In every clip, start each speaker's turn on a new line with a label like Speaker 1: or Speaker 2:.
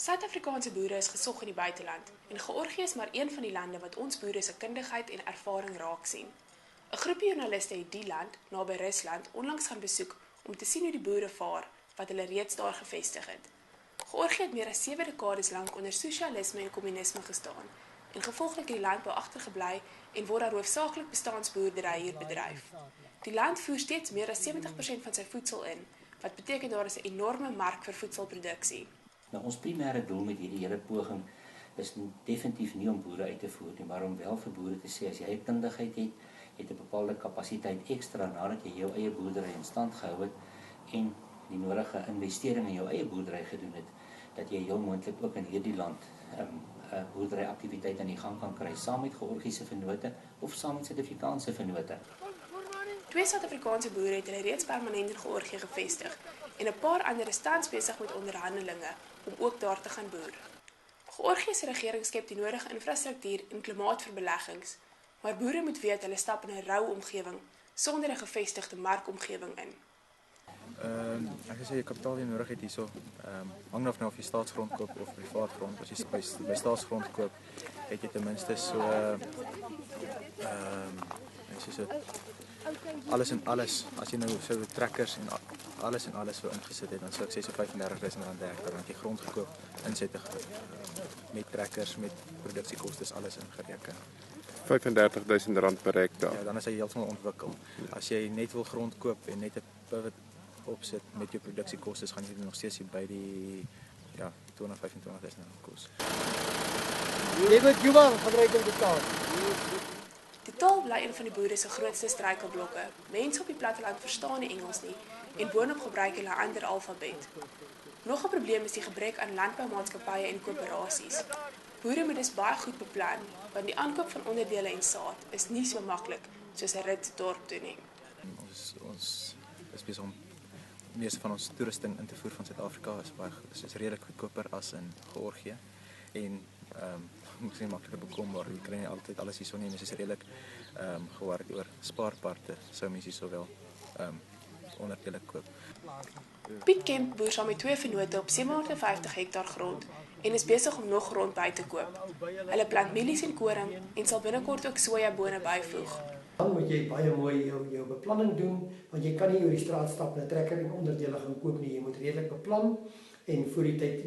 Speaker 1: Suid-Afrikaanse boere is gesog in die buiteland en Georgië is maar een van die lande wat ons boere se kundigheid en ervaring raak sien. 'n Groepie joernaliste het die land, naby Rusland, onlangs gaan besoek om te sien hoe die boere vaar wat hulle reeds daar gevestig het. Georgië het meer as 7 dekades lank onder sosialisme en kommunisme gestaan en gevolglik het die landbou agtergebly en word daar hoofsaaklik bestaansboerdery hier bedryf. Die land voer steeds meer as 70% van sy voedsel in, wat beteken daar is 'n enorme mark vir voedselproduksie.
Speaker 2: Nou, ons primêre doel met hierdie hele poging is definitief nie om boere uit te voer nie, maar om wel vir boere te sê, as jy kundigheid het 'n bepaalde kapasiteit ekstra nadat jy jou eie boerdery in stand gehou het en die nodige investering in jou eie boerdery gedoen het, dat jy heel moontlik ook in hierdie land boerderyaktiwiteit aan die gang kan kry, saam met Georgiese vennote of saam met Suid-Afrikaanse vennote.
Speaker 1: 2 Suid-Afrikaanse boere het hulle reeds permanent in Georgië gevestig en 'n paar ander is tans besig met onderhandelinge om ook daar te gaan boer. Georgië se regering skep die nodige infrastruktuur en klimaat vir beleggings, maar boere moet weet hulle stap in 'n rou omgewing sonder 'n gevestigde markomgewing in.
Speaker 3: Ek sê jy kapitaal jy nodig het hierso. Hang af nou of jy staatsgrond koop of privaat grond. As jy by staatsgrond koop, het jy ten minste so alles en alles. As jy nou so trekkers en alles so ingesit het, dan sou ek sê so R35.000 per hektaar, dan het jy grond gekoop, insette met trekkers, met produksiekostes, alles ingereken.
Speaker 4: R35.000 per hektaar.
Speaker 3: Ja, dan is hy heeltemal ontwikkel. As jy net wil grond koop en net 'n pivot opsit met jou produksiekostes, gaan jy nog steeds by die R25.000 kos.
Speaker 5: Jy moet Juba gebruik om te betaal.
Speaker 1: Die taal bly een van die boere se grootste struikelblokke. Mense op die platteland verstaan nie Engels nie en boonop gebruik hulle 'n ander alfabet. Nog 'n probleem is die gebrek aan landboumaatskappye en koöperasies. Boere moet dus baie goed beplan, want die aankoop van onderdele en saad is nie so maklik soos 'n rit dorp toe nie.
Speaker 3: Ons is besig om meeste van ons toerusting in te voer van Suid-Afrika is redelik goedkoper as in Georgië en moet nie maklik bekombaar. Jy kry nie altyd alles hierso nie, mens is redelik gewaardeerd oor spaarparte, sou mens hierso wel onderdele koop.
Speaker 1: Piet Kemp boer saam met 2 vennote op 750 hektaar grond en is besig om nog grond by te koop. Hulle plant mielies en koring en sal binnekort ook sojabone byvoeg.
Speaker 5: Dan moet jy baie mooi jou beplanning doen, want jy kan nie oor die straat stap met 'n trekker en onderdele gaan koop nie. Jy moet redelik beplan en voor die tyd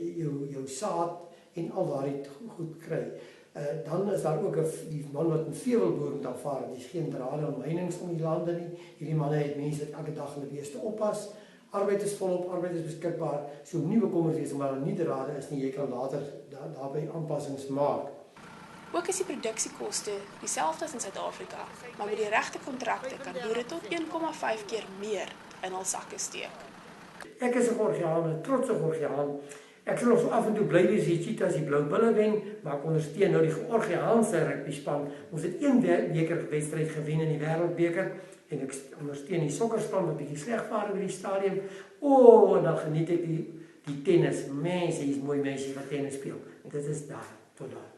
Speaker 5: jou saad en al daardie goed kry. Dan is daar ook die man wat 'n veewelboer moet aanvaar. Dis geen drade en heininge om die lande nie. Hierdie manne het mense wat elke dag hulle beeste oppas. Arbeid is volop, arbeid is beskikbaar. So nie bekommerd wees maar nie drade is nie. Jy kan later daarbey aanpassings maak.
Speaker 1: Ook is die produksiekoste dieselfde as in Suid-Afrika, maar met die regte kontrakte kan boere tot 1,5 keer meer in hul sakke steek.
Speaker 5: Ek is 'n Georgiaan, 'n trotse Georgiaan. Ek sal of af en toe bly wees die Cheetahs die blou bulle wen, maar ek ondersteun nou die Georgiaanse rugbyspan. Ons het 1 beker wedstryd gewen in die wêreldbeker en ek ondersteun die sokkerspan wat bietjie sleg vaar by die stadion. En dan geniet ek die tennis. Mense, hier's mooi mense wat tennis speel. Dit is daar tot daar.